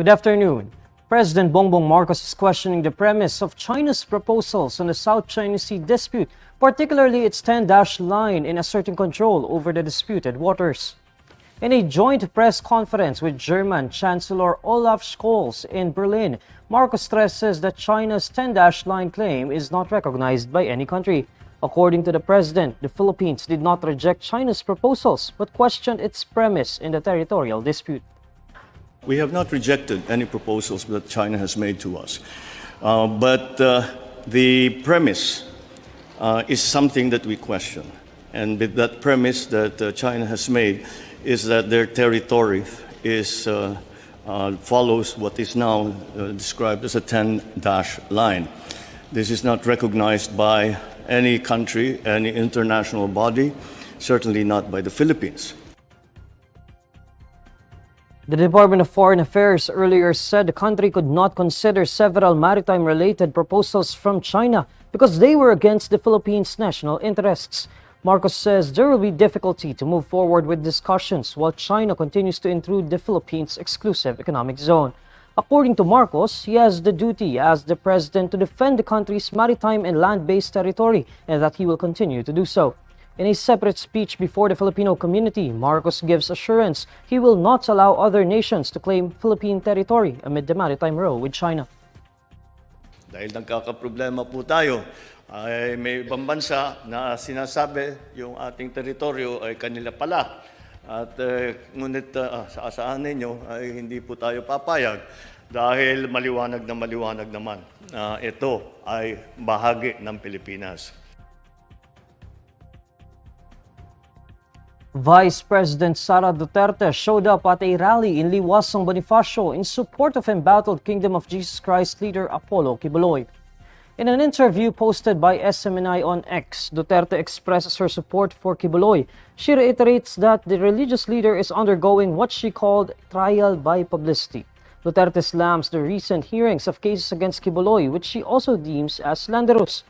Good afternoon. President Bongbong Marcos is questioning the premise of China's proposals on the South China Sea dispute, particularly its 10-dash line in asserting control over the disputed waters. In a joint press conference with German Chancellor Olaf Scholz in Berlin, Marcos stresses that China's 10-dash line claim is not recognized by any country. According to the president, the Philippines did not reject China's proposals but questioned its premise in the territorial dispute. We have not rejected any proposals that China has made to us, but the premise is something that we question. And with that premise that China has made is that their territory is, follows what is now described as a 10-dash line. This is not recognized by any country, any international body, certainly not by the Philippines. The Department of Foreign Affairs earlier said the country could not consider several maritime-related proposals from China because they were against the Philippines' national interests. Marcos says there will be difficulty to move forward with discussions while China continues to intrude the Philippines' exclusive economic zone. According to Marcos, he has the duty as the president to defend the country's maritime and land-based territory and that he will continue to do so. In a separate speech before the Filipino community, Marcos gives assurance he will not allow other nations to claim Philippine territory amid the maritime row with China. Dahil nagkakaproblema po tayo, ay may ibang bansa na sinasabi yung ating teritoryo ay kanila pala. At ngunit saan ninyo ay hindi po tayo papayag dahil maliwanag naman na ito ay bahagi ng Pilipinas. Vice President Sara Duterte showed up at a rally in Liwasong Bonifacio in support of embattled Kingdom of Jesus Christ leader pro-Quiboloy. In an interview posted by SMNI on X, Duterte expresses her support for Quiboloy. She reiterates that the religious leader is undergoing what she called trial by publicity. Duterte slams the recent hearings of cases against Quiboloy, which she also deems as slanderous.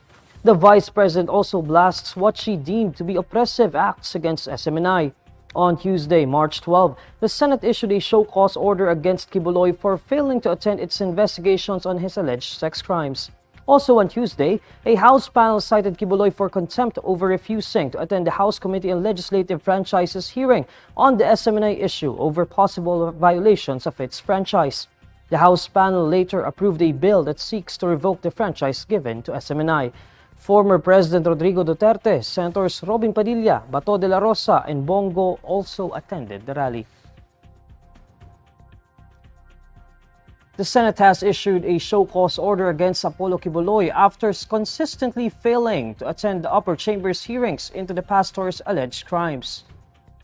The Vice President also blasts what she deemed to be oppressive acts against SMNI. On Tuesday, March 12, the Senate issued a show-cause order against Quiboloy for failing to attend its investigations on his alleged sex crimes. Also on Tuesday, a House panel cited Quiboloy for contempt over refusing to attend the House Committee on Legislative Franchises hearing on the SMNI issue over possible violations of its franchise. The House panel later approved a bill that seeks to revoke the franchise given to SMNI. Former President Rodrigo Duterte, Senators Robin Padilla, Bato de la Rosa, and Bongo also attended the rally. The Senate has issued a show-cause order against pro-Quiboloy after consistently failing to attend the upper chamber's hearings into the pastor's alleged crimes.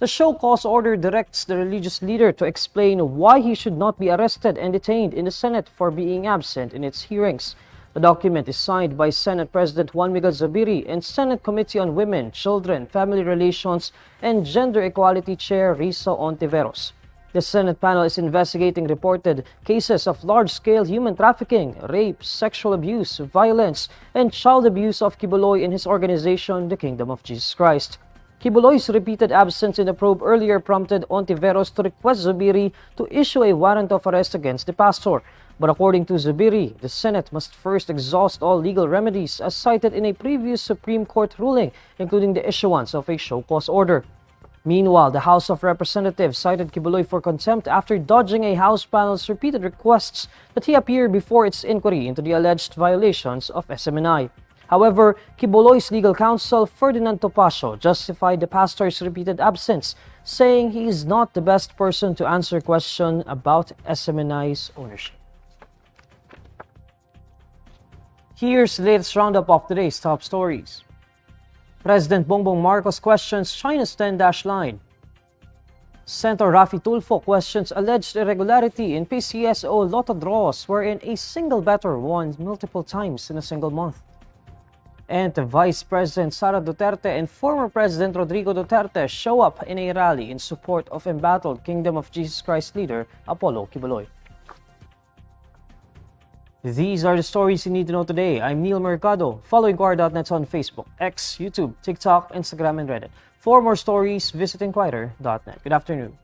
The show-cause order directs the religious leader to explain why he should not be arrested and detained in the Senate for being absent in its hearings. The document is signed by Senate President Juan Miguel Zubiri and Senate Committee on Women, Children, Family Relations, and Gender Equality Chair Risa Ontiveros. The Senate panel is investigating reported cases of large-scale human trafficking, rape, sexual abuse, violence, and child abuse of Quiboloy and his organization, the Kingdom of Jesus Christ. Quiboloy's repeated absence in the probe earlier prompted Ontiveros to request Zubiri to issue a warrant of arrest against the pastor. But according to Zubiri, the Senate must first exhaust all legal remedies as cited in a previous Supreme Court ruling, including the issuance of a show-cause order. Meanwhile, the House of Representatives cited Quiboloy for contempt after dodging a House panel's repeated requests that he appear before its inquiry into the alleged violations of SMNI. However, Quiboloy's legal counsel, Ferdinand Topacio, justified the pastor's repeated absence, saying he is not the best person to answer questions about SMNI's ownership. Here's the latest roundup of today's top stories. President Bongbong Marcos questions China's 10-dash line. Senator Raffy Tulfo questions alleged irregularity in PCSO lotto draws wherein a single bettor won multiple times in a single month. And Vice President Sara Duterte and former President Rodrigo Duterte show up in a rally in support of embattled Kingdom of Jesus Christ leader pro-Quiboloy. These are the stories you need to know today. I'm Neil Mercado. Follow INQUIRER.net on Facebook, X, YouTube, TikTok, Instagram, and Reddit. For more stories, visit INQUIRER.net. Good afternoon.